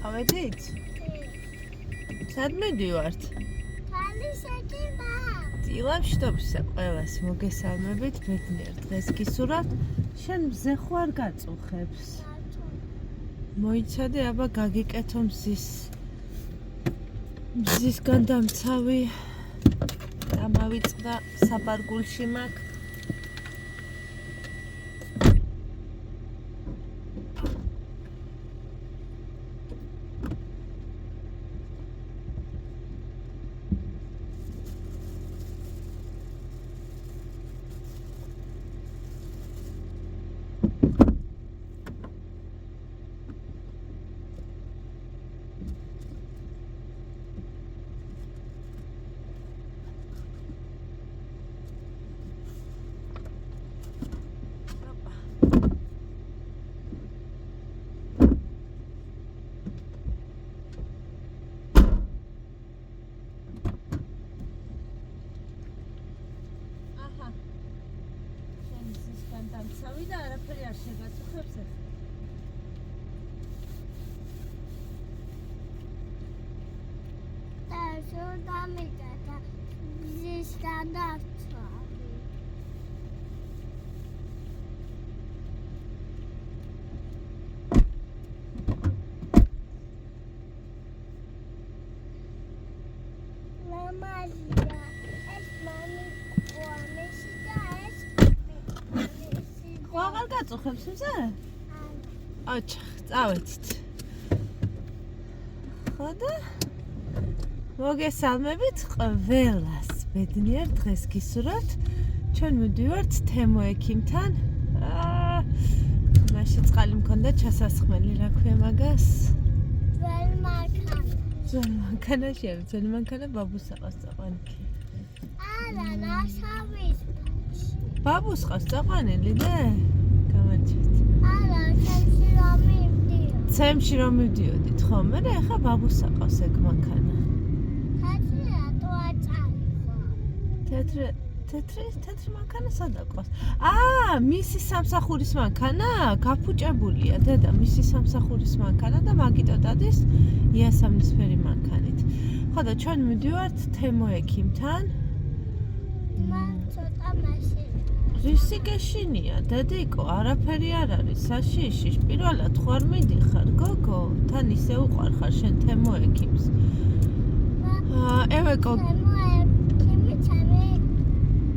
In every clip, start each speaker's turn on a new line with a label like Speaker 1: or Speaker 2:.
Speaker 1: ავედით? სად მიდივართ? დილამშტობისა ყველას მოგესალმებით, ბედნიერ დღეს გისურვებთ. შენ მზე ხო არ გაწუხებს? მოიცადე, აბა გაგიკეთო მზისგან დამცავი. დამავიწყდა საბარგულში მაქვს. დამცავი და არაფერი არ შეგაწუხებს ახლა.
Speaker 2: და შენ დამიტადა მზისგან დავცავი. მამაზია ეს მამი ყوامეში და ეს
Speaker 1: აღარ გაწუხებს მზე? აჩ, წავედით. ხო და მოგესალმებით ყველას. ბედნიერ დღეს გისურვებთ. ჩვენ მივდივართ თემო ექიმთან. მაშინ წყალი მქონდა ჩასასხმელი, რა ქვია მაგას?
Speaker 2: ძველი მანქანა.
Speaker 1: ძველი მანქანაში არის, ძველი მანქანა ბაბუს აყავს წაყვანილი.
Speaker 2: არა, ნასავის.
Speaker 1: ბაბუს ყავს წაყვანილი და გამარჯვეთ.
Speaker 2: არა, ჩემში რომ მივდიო.
Speaker 1: ცემში რომ მივდიოდით, ხო? მე ახლა ბაბუს აყავს ეგ მანქანა.
Speaker 2: თეთრი რატო აწალიხო?
Speaker 1: თეთრი მანქანა სად აყავს? მისი სამსახურის მანქანა გაფუჭებულია, დედა, მისი სამსახურის მანქანა და მაგიტო დადის იასამნისფერი მანქანით. ხო და ჩვენ მივდივართ თემო ექიმთან.
Speaker 2: მან ცოტა მაშინა.
Speaker 1: რისი გეშინია, დედიკო, არაფერი არ არის, საშიში, პირველად ხო არ მიდიხარ, გოგო? თან ისე უყვარხარ შენ თემო ექიმს. ევეკო.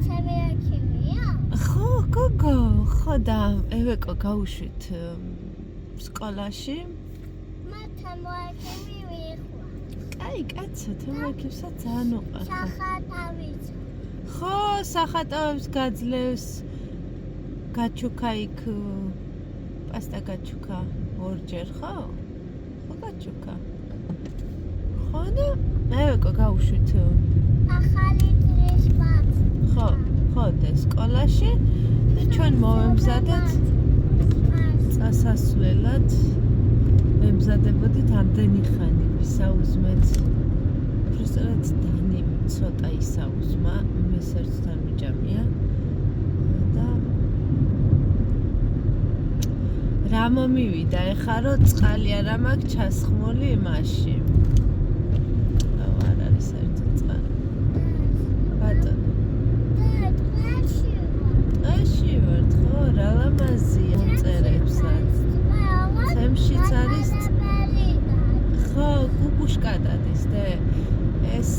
Speaker 2: ჩემი ექიმია?
Speaker 1: ხო, გოგო, ხო და ევეკო გავუშვით სკოლაში.
Speaker 2: თემო ექიმი ვიხვა.
Speaker 1: კაი, კაცო, თემო ექიმსაც ძალიან უყვარხარ.
Speaker 2: სახატავიც.
Speaker 1: ხო, სახატავებს გაძლევს. გაჩუქა იქ პასტა გაჩუქა ორჯერ, ხო? ხო გაჩუქა. ხო და ევეკო გავუშვით.
Speaker 2: ახალი დღის ბაც.
Speaker 1: ხო და სკოლაში და ჩვენ მოვემზადეთ წასასვლელად. ვემზადებოდით ამდენი ხანი ვისაუზმეთ. უბრალოდ დანი ცოტა ისაუზმა, მე საერთოდ მიჯამია და რა მომივიდა ეხა რომ წყალი არ მაქვს ჩასხმული იმაში. არ არის საერთოდ წყალი. ბატონო. ტყეში ვართ, ხო, რა ლამაზია მწერებსაც. თემშიც არის. ხო, კუკუშკა დადის და ეს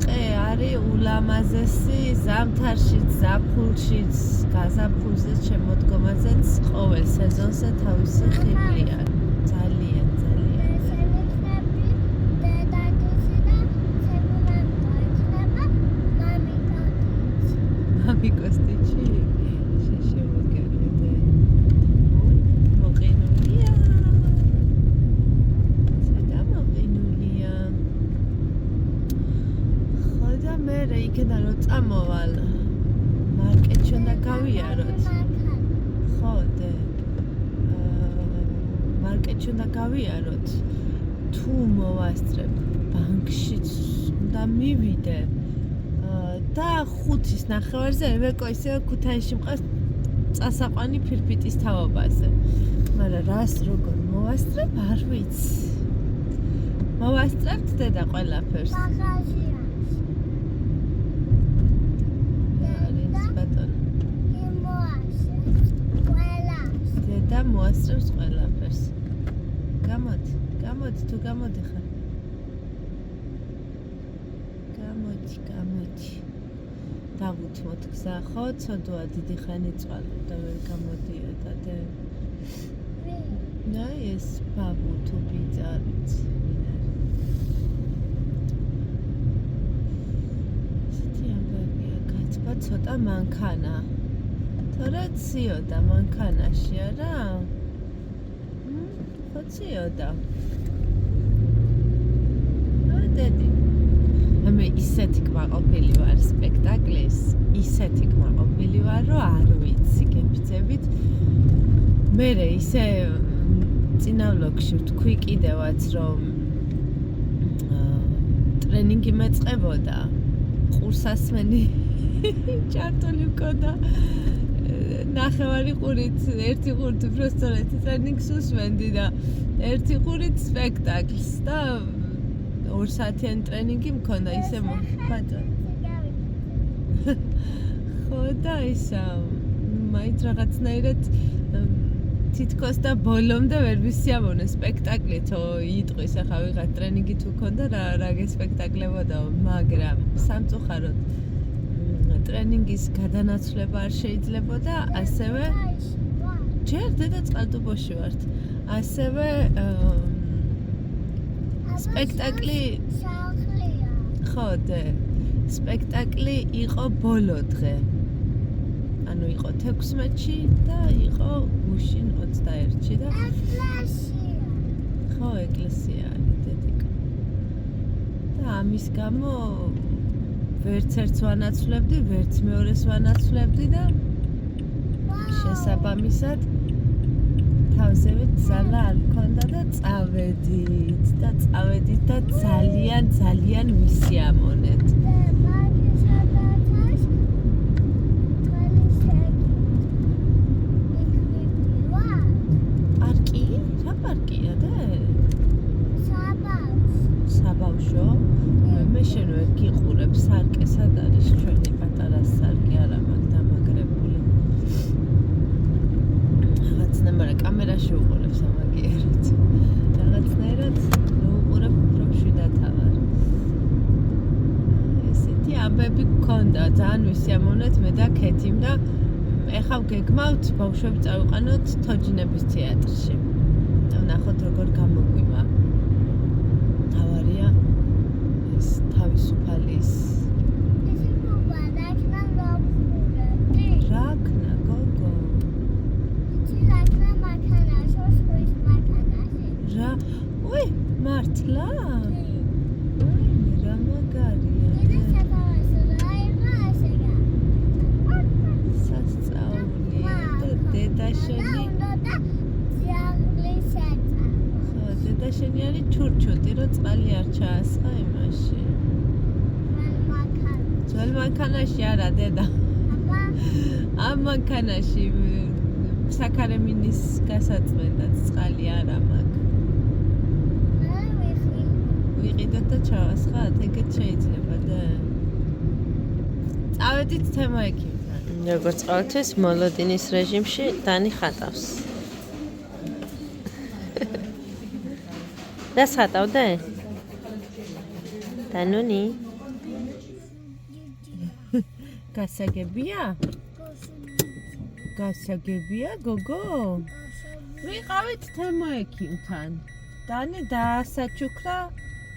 Speaker 1: ტყე არის ულამაზესი ზამთარშიც, ზაფხულშიც, გაზაფხულზე, შემოდგომაზეც ყოველ სეზონზე თავისი ხიბლია. ძალიან. მამიკოს ტიჩი შეშემოგერდე. მოყინულია. მოყინულია. ხო და მე იქიდან რომ წამოვალ მარკეტში უნდა გავიაროთ. ხო და მარკეტში უნდა გავიაროთ. თუ მოვასწრებ ბანკშიც უნდა მივიდე. და 5-ის ნახევარზე ევეკო ისე ქუთაისში მყავს წასაყვანი ფირფიტის თაობაზე. მაგრამ რას როგორ მოვასწრებ, არ ვიცი. მოვასწრებთ დედა ყველაფერს.
Speaker 2: ბაღაზიანს.
Speaker 1: არის ბატონო.
Speaker 2: იმოასწრებს ყველას.
Speaker 1: დედა მოასწრებს ყველაფერს. გამოდი თუ გამოდი ხარ. გამოდი. დავუთმოთ გზა ხო, ცოდვა დიდი ხანი წვალო და ვერ გამოდიოდა და და ეს ბაბუ თუ ბიძა არ ვიცი. ისეთი ამბებია, კაცბა ცოტა მანქანა. თორე ციოდა მანქანაში არა? ხო ციოდა. დედი მე ისეთი კმაყოფილი ვარ სპექტაკლის, ისეთი კმაყოფილი ვარ, რომ არ ვიცი გებრძებით. მე ისე წინა ვლოგში ვთქვი კიდევაც, რომ ტრენინგი მეწყებოდა, ყურსასმენი ჭარტული მქონდა. ნახევარი ყურით, ერთი ყურით უფრო სწორედ ტრენინგს უსმენდი და ერთი ყურით სპექტაკლს და 2 საათიანი ტრენინგი მქონდა ისე ბატონო. ხო და ისა მაინც რაღაცნაირად თითქოს და ბოლომდე ვერ ვისიამოვნე სპექტაკლითო იტყვის ახლა ვიღაც ტრენინგი თუ მქონდა რა გესპექტაკლებოდა, მაგრამ სამწუხაროდ ტრენინგის გადანაცვლება არ შეიძლებოდა, ასევე ჯერ დედა წყალტუბოში ვართ. ასევე სპექტაკლი ხო და სპექტაკლი იყო ბოლო დღე. ანუ იყო 16-ში და იყო გუშინ 21-ში და ხო ეკლესია არის დედიკა. და ამის გამო ვერც ერთს ვანაცვლებდი, ვერც მეორეს ვანაცვლებდი და შესაბამისად თავზევით ძალა არ მქონდა და წავედით და ძალიან ვისიამოვნეთ. პარკი? რა პარკია და? საბავშვო? მე შენ ვერ გიყურებ სარკე სად არის ჩვენი პატარა სარკე არა მაქვს დამაგრებული. მაგრამ კამერაში უყურებს ამაგიერად. რაღაცნაირად უყურებ უფრო მშვიდათა ვარ. ესეთი ამბები გქონდა, ძალიან ვისიამოვნეთ მე და ქეთიმ და ეხლა გეგმავთ ბავშვები წავიყვანოთ თოჯინების თეატრში. და ვნახოთ როგორ გამოგვივა. თავარია ეს თავისუფალის ой, მართლა? რა მაგარია. სასწაულია და დედა შენი ხო, დედა შენი არის ჩურჩუტი, რომ წყალი არ ჩაასხა იმაში. ძველ მანქანაში არა დედა. ამ მანქანაში საქარემინის გასაწმენდად წყალი არა მაქვს. ვიყიდოთ და ჩავასხათ, ეგეც შეიძლება და წავედით თემა ექიმთან. როგორც ყოველთვის მოლოდინის რეჟიმში დანი ხატავს. და ხატავდე? დანუნი? გასაგებია, გოგო? ვიყავით თემა ექიმთან. დანი დაასაჩუქრა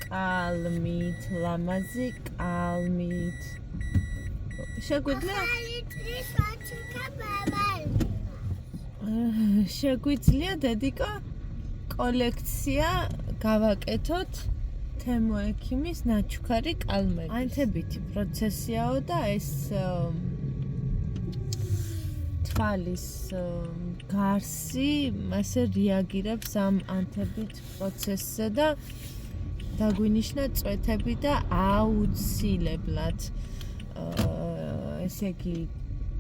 Speaker 1: კალმით, ლამაზი კალმით. შეგვიძლია დედიკა კოლექცია გავაკეთოთ თემო ექიმის ნაჩუქარი კალმები. ანთებითი პროცესიაო და ეს თვალის გარსი ასე რეაგირებს ამ ანთებით პროცესზე და დაგვინიშნა წვეთები და აუცილებლად ესე იგი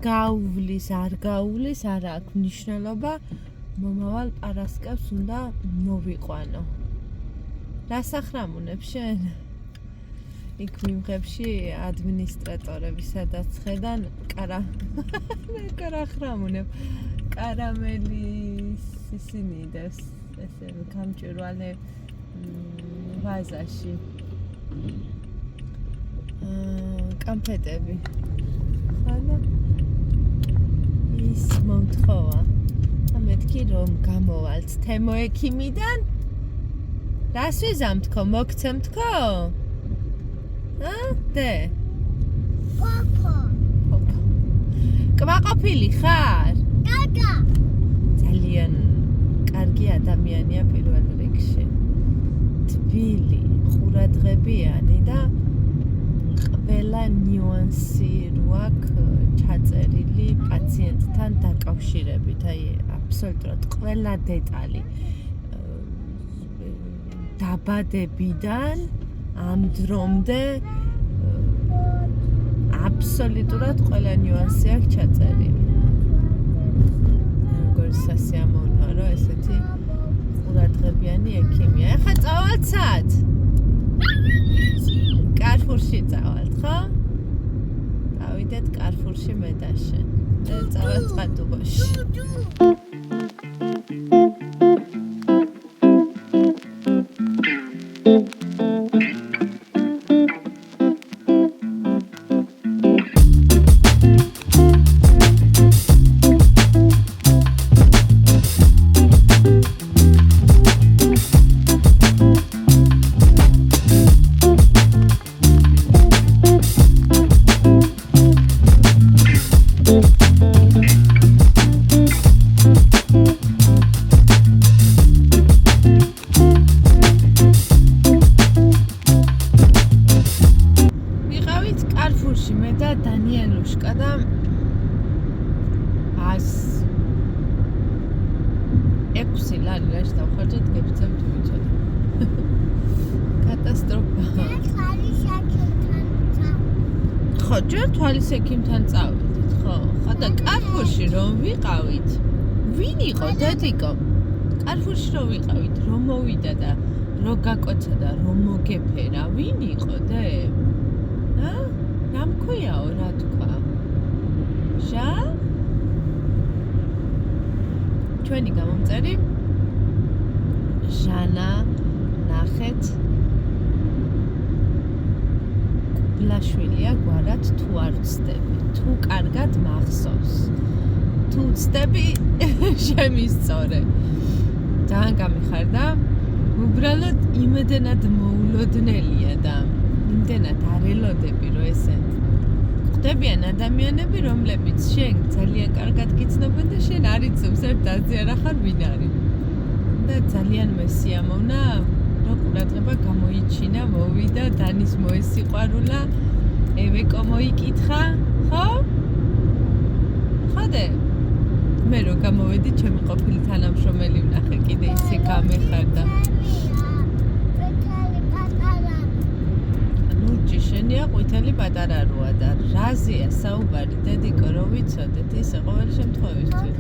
Speaker 1: გაუვლის, არ გაუვლის, არ აქვს მნიშვნელობა. მომავალ პარასკევს უნდა მოვიყვანო. რა სახრამუნებ შენ? იქ მიმღებში ადმინისტრატორები სადაც ხედან კარახრამუნებ კარამელის ისინი იდევს ესე გამჭვირვალე ვაზაში კამფეტები ხანა ის მომთხოვა მეთქი რომ გამოვალთ თემო ექიმიდან რას ვიზამთქო მოგცემთქო დე
Speaker 2: პაპა
Speaker 1: კვაყოფილი ხარ?
Speaker 2: დადა
Speaker 1: ძალიან კარგი ადამიანია პირველ რიგში. თბილი, ყურადღებიანი და ყველა ნიუანსი აქვს ჩაწერილი პაციენტთან დაკავშირებით. აი, აბსოლუტურად ყველა დეტალი. დაბადებიდან ამ დრომდე აბსოლუტურად ყველა ნიუანსი აქვს ჩაწერილი. როგორ სასიამოვნოა, რომ ესეთი ყურადღებიანი ექიმია. ეხლა წავალთ სად? კარფურში წავალთ, ხო? დავიდეთ კარფურში მე და შენ. წავალთ ყატუბოში. ხო, ჯერ თვალის ექიმთან წავედით, ხო? ხო და კარფურში რომ ვიყავით. ვინ იყო დედიკო? კარფურში რომ ვიყავით, რომ მოვიდა და რომ გაკოცა და რომ მოგეფერა, ვინ იყო დე? რა მქვიაო, რა თქვა? ჟა? ჩვენი გამომწერი ჟანა ნახეთ ბლაშვილია გვარად თუ არ ვცდები, თუ კარგად მახსოვს, თუ ვცდები შემისწორე. ძალიან გამიხარდა, უბრალოდ იმედენად მოულოდნელია და იმდენად არ ელოდები, რომ ესე ხვდებიან ადამიანები, რომლებიც შენ ძალიან კარგად გიცნობენ და შენ არ იცნობს ერთ დაზე არ ახარ ვინ არის. და ძალიან მესიამოვნა რომ ყურადღება გამოიჩინა, მოვიდა, დანის მოესიყვარულა, ევეკო მოიკითხა, ხო? ხოდე? მე რო გამოვედი, ჩემი ყოფილი თანამშრომელი ვნახე, კიდე ისე გამეხარდა. ლურჯი შენია, ყვითელი პატარა როა და რაზეა საუბარი, დედიკო, რო ვიცოდეთ, ისე ყოველი შემთხვევისთვის.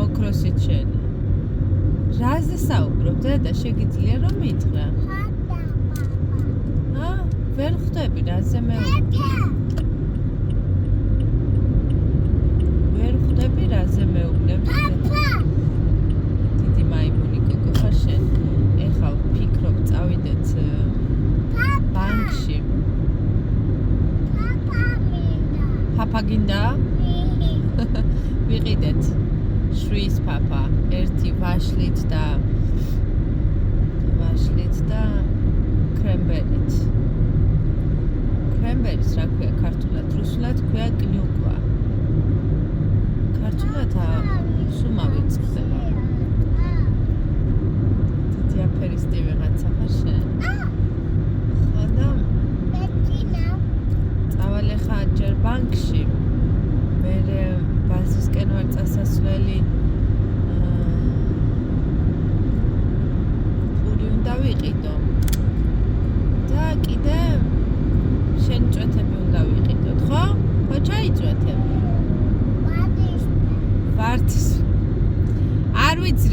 Speaker 1: ოქროსით შენი. რაზე საუბრობ, დედა, შეგიძლია რომ მითხრა? ვერ ხვდები, რაზე მეუბნები? ვერ ხვდები, რაზე მეუბნები? დიდი მაიმუნი გოგო ხარ შენ. ეხლა ვფიქრობ, წავიდეთ ბანკში. პაპა გინდა? ვიყიდეთ. შრის პაპა, ერთი ვაშლით და კრემბერით. კრემბერის რა ქვია ქართულად, რუსულად ქვია კლიუკვა. ქართულად სუმავით ხდება. დიდი აფერისტი ვიღაცა ხარ შენ. ხო და წავალ ახლა ჯერ ბანკში. მე ბაზისკენ ვარ წასასვლელი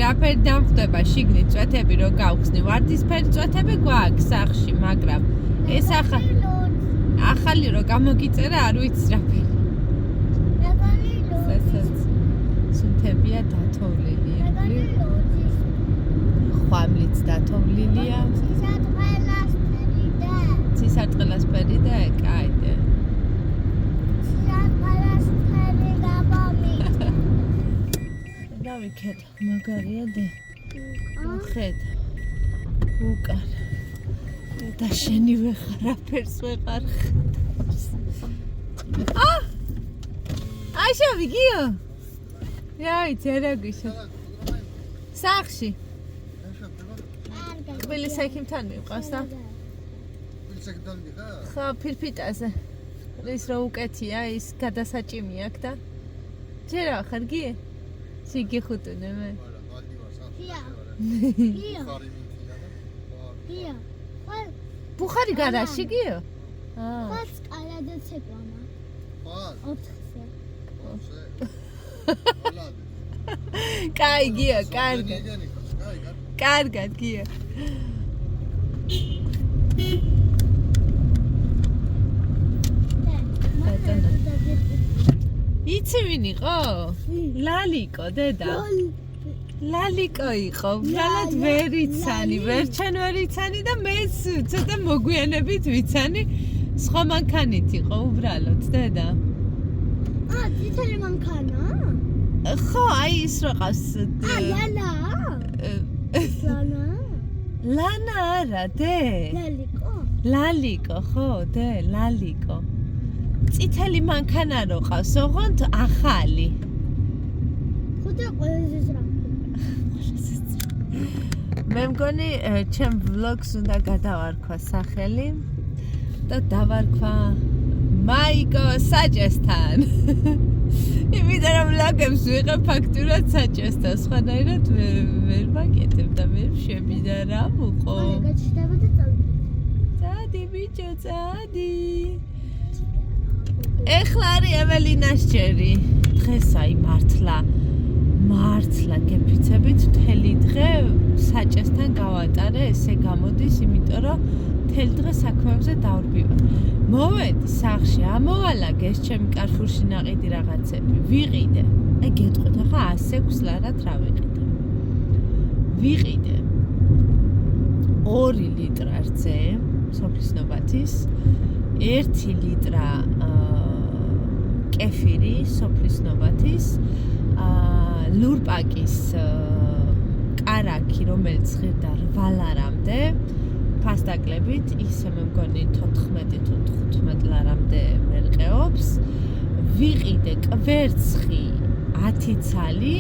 Speaker 1: რაფერი დამხვდება შიგნით წვეთები რო გავხსნი ვარდისფერი წვეთები გვაქვს სახში მაგრამ ეს ახალი რო გამოგიწერა არ ვიცი რაფერი სუნთებია დათოვლილია ხვამლიც დათოვლილია ცისარტყელასფერი და კაი დავიქეთ მაგარია და ხედა უკან და შენი ვეხარ რაფერს ვეყარ აშა ვიგიო რაიცი არა გიშა სახში კბილი საქმთან მიყავს და ხა ფირფიტაზე ის რო უკეთია ის გადასაჭიმი აქვს და ჯერ ახარ გიე სიგი ხუტუნე მე ბუხარი გარაში გიო
Speaker 2: ხაც კალადა ცეკვამა 4-ზე
Speaker 1: კაი გიო კარგად გიო იცი ვინ იყო? ლალიკო დედა ლალიკო იყო უბრალოდ ვერ იცანი ვერჩენ ვერ იცანი და მეც ცოტა მოგვიანებით ვიცანი სხვა მანქანით იყო უბრალოდ დედა
Speaker 2: ცითელი მანქანა?
Speaker 1: ხო აი ის რო ყავს
Speaker 2: ლანა
Speaker 1: ლანა არა დე ლალიკო ხო დე ლალიკო წითელი მანქანა რო ყავს ოღონდ ახალი
Speaker 2: ხუთა ყველაზე ზრახი
Speaker 1: მე მგონი ჩემ ვლოგს უნდა გადავარქვა სახელი და დავარქვა მაიკო საჭესთან იმიტომ რომ ვლოგებს ვიღებ ფაქტურად საჭესთან სხვანაირად ვერ ვაკეთებ და ვერ ვშვები და რა ვუყო
Speaker 2: გაჩნდება და
Speaker 1: წადი ბიჭო წადი ეხლა არის ეველინას ჯერი დღეს აი მართლა გეფიცებით მთელი დღე საჭესთან გავატარე ესე გამოდის იმიტომ რომ მთელი დღე საქმეებზე დავრბივარ მოვედი სახში ამოვალაგეს ჩემი კარფურში ნაყიდი რაღაცები ვიყიდე აი გეტყვით ახლა 106 ლარად რა ვიყიდე 2 ლიტრა რძე სოფლის ნობათის 1 ლიტრა კეფირი სოფლის ნობათის ლურპაკის კარაკი რომელიც ღირდა 8 ლარამდე ფასდაკლებით ისე მე მგონი 14 თუ 15 ლარამდე მერყეობს ვიყიდე კვერცხი 10 ცალი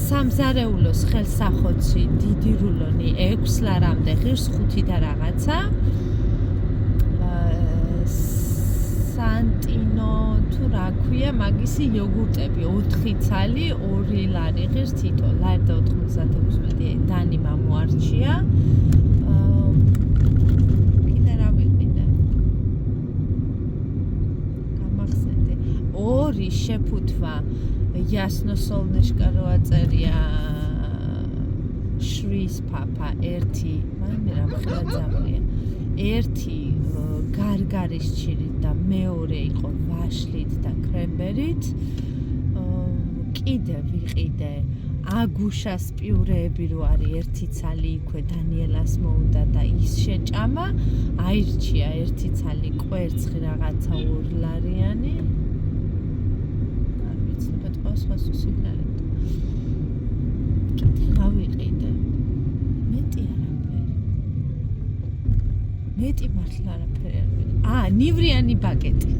Speaker 1: სამზარეულოს ხელსახოცი დიდი რულონი 6 ლარამდე ღირს 5 და რაღაცა სანტინო თუ რა ქვია მაგისი იოგურტები 4 ცალი 2 ლარი ღირს თითო ლარი და 96 დანი მომარჩია კიდე რა ვიყიდე გამახსენდე 2 შეფუთვა იასნოსოლნეშკა რო აწერია შრის პაპა 1 მაინე რა ხლა ძაღლია 1 გარგარის ჩირით და მეორე იყო ვაშლით და კრემბერით კიდე ვიყიდე აგუშას პიურეები რო არის 1 ცალი იქვე დანიელას მოუნდა და ის შეჭამა აირჩია 1 ცალი კვერცხი რაღაცა 2 ლარიანი არ ვიცი ბატონო სხვა სიგნალები კიდე რა ვიყიდე მეტი მართლა არაფერი არ ვიყიდე ნივრიანი ბაგეტი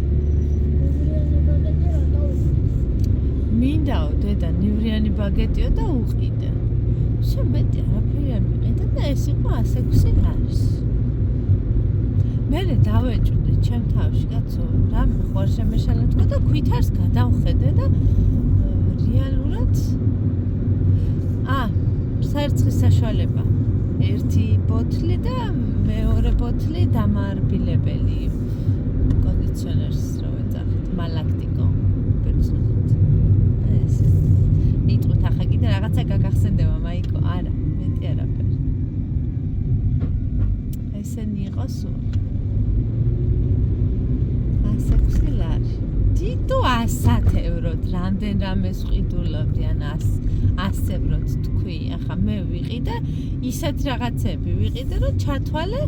Speaker 1: მინდაო დედა ნივრიანი ბაგეტიო და უყიდე შენ მეტი არაფერი არ ვიყიდე და ეს იყო 106 ლარის მე დავეჭვდე ჩემ თავში კაცო რა მეხوار შემეშალა თქო და ქვითარს გადავხედე და რეალურად საერცხის საშუალება 1 ბოთლი და მეორე ბოთლი დამარბილებელი კონდიციონერს რო ეძახით მალაქტიკო ბერძნულად ეს იტყვით ახლა კიდე რაღაცა გაგახსენდება მაიკო არა მეტი არაფერი ესენი იყო სულ 106 ლარი თითო 100 ევროდ რამდენ რამეს ვყიდულობდი ან 100 ევროდ თქვი ახლა მე ვიყიდე ისეთ რაღაცები ვიყიდე რომ ჩათვალე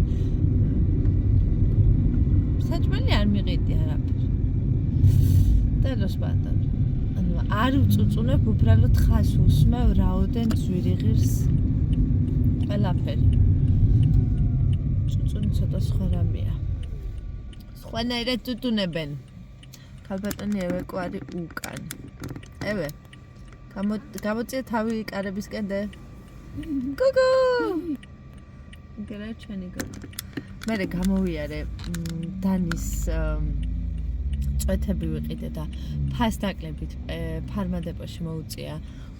Speaker 1: საჭმელი არ მიყიდი არაფერი დადოს ბატონო ანუ არ უწუწუნებ უბრალოდ ხას უსმევ რაოდენ ძვირი ღირს ყველაფერი წუწუნი ცოტა სხვა რამეა სხვანაირად წუწუნებენ ქალბატონი ევეკო არის უკან ევე გამოწია თავი კარებისკენ და გოგო გერა ჩვენი გოგო მე გამოვიარე დანის წვეთები ვიყიდე და ფასდაკლებით ფარმადეპოში მოუწია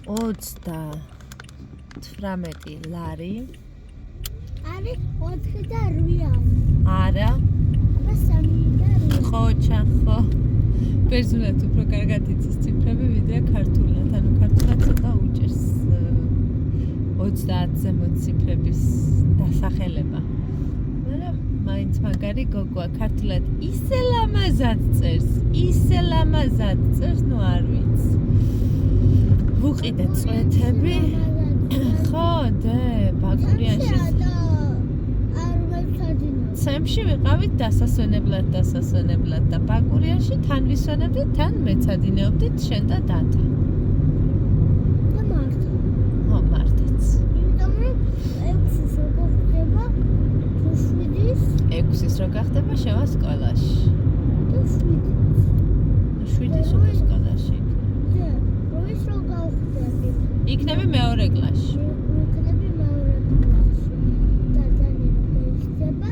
Speaker 1: 38 ლარი
Speaker 2: არის 4 და 8
Speaker 1: არა
Speaker 2: აბა 3 და 8
Speaker 1: ხო ჩახო პერსონალად უფრო კარგად იცის ციფრები ვიდრე ქართულად ანუ ქართულად ცოტა უჭერს 30-ზე მოციფრების დასახელება მაგრამ მაინც მაგარი გოგოა ქართულად ისე ლამაზად წერს ნუ არ ვიცი ვუყიდე წვეთები ხო და ბაკურიაში ცემში ვიყავით დასასვენებლად და ბაკურიაში თან ვისვენებდით თან მეცადინეობდით შენ და დათა
Speaker 2: და მართა
Speaker 1: ხო მართაც
Speaker 2: იმიტომ რომ 6-ის რო გახდება თუ 7-ის
Speaker 1: 6-ის რო გახდება შევა სკოლაში
Speaker 2: და
Speaker 1: 7-ის უკვე სკოლაში
Speaker 2: და როის რო გავხდები
Speaker 1: იქნები მეორე კლასში
Speaker 2: ვიქნები მეორე კლასში და დანი რო გაიხდება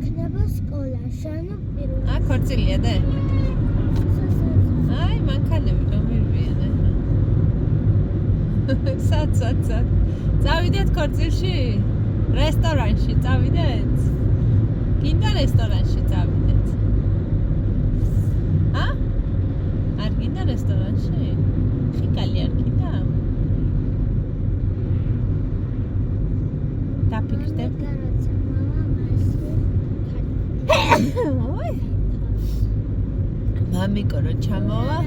Speaker 2: იქნება სკოლაში ანუ პირველ
Speaker 1: ა ქორწილია და აი მანქანები რომ მივიენ სად წავიდეთ ქორწილში რესტორანში წავიდეთ გინდა რესტორანში წავიდეთ არ გინდა რესტორანში ხიკალი არ გინდა დაფიქრდები მამიკო რო ჩამოვა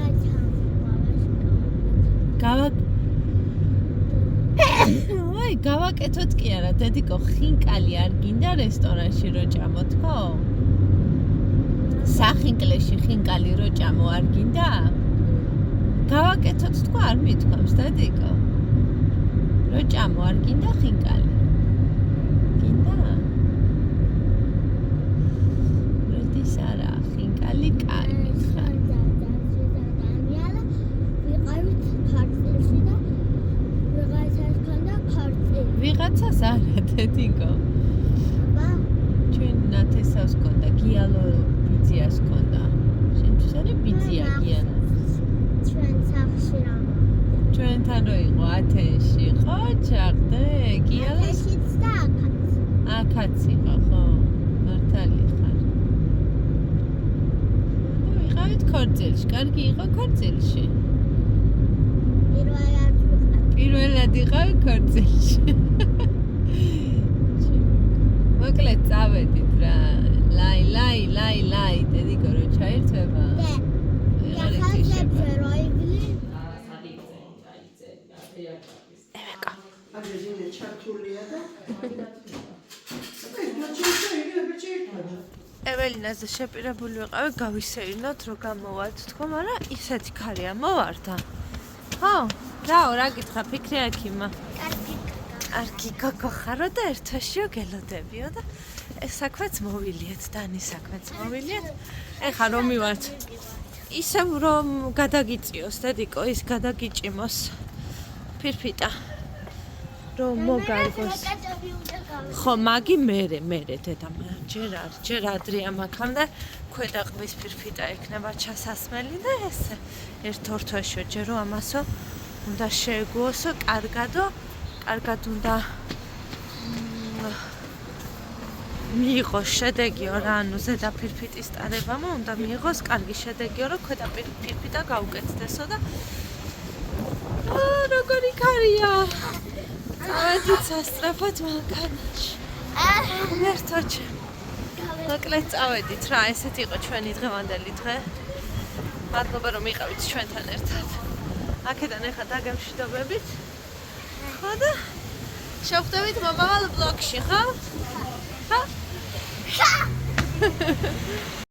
Speaker 1: გავაკეთოთ კი არა დედიკო ხინკალი არ გინდა რესტორანში რო ჭამოთ ხო სახინკლეში ხინკალი რო ჭამო არ გინდა გავაკეთოთ თქვა არ მithქვამს დედიკო რო ჭამო არ გინდა ხინკალი გინდა როდის არა ხინკალი კარგი ხარ ვიღაცას არა დედიკო ჩვენ ნათესავს ქონდა გიალო ბიძიას ქონდა შენთვის არის ბიძია გიალო
Speaker 2: ჩვენ სახში რა
Speaker 1: ჩვენთან რო იყო ათენში ხო ჩახდე გიალოს
Speaker 2: ათენშიც და
Speaker 1: აქაც იყო ხო მართალი ხარ ვიყავით ქორწილში კარგი იყო ქორწილში პირველად იყავი ქორწილში მოკლედ წავედით რა ლაი დედიკო რო ჩაირთვება ეველინაზე შეპირებული ვიყავი გავისეირნოთ რო გამოვართ თქო მაგრამ ისეთი ქარია მოვარდა ხო რაო რა გითხრა ფიქრი აქიმა კარგი გოგო ხარო და ერთაშიო გელოდებიო და ეს საქმეც მოვილიეთ დანის საქმეც მოვილიეთ ეხა რომ მივართ ისევ რომ გადაგიწიოს დედიკო ის გადაგიჭიმოს ფირფიტა რომ მოგარგოს ხო მაგი მე დედა ჯერ ადრია მაგამდე ქვედა ყბის ფირფიტა ექნება ჩასასმელი და ეს ერთ ორთვაშიო ჯერო ამასო უნდა შეეგუოსო კარგად უნდა მიიღოს შედეგიო რა ანუ ზედა ფირფიტის ტარებამა უნდა მიიღოს კარგი შედეგიო რომ ქვედა ფირფიტა გაუკეთდესო და როგორი ქარია. წავედით სასწრაფოდ მანქანაში. მერტოჩე. მოკლედ წავედით რა, ესეთი იყო ჩვენი დღევანდელი დღე. მადლობა რომ იყავით ჩვენთან ერთად. აქედან ახლა დაგემშვიდობებით. ხო და შევხვდებით მომავალ ვლოგში, ხო? ხა?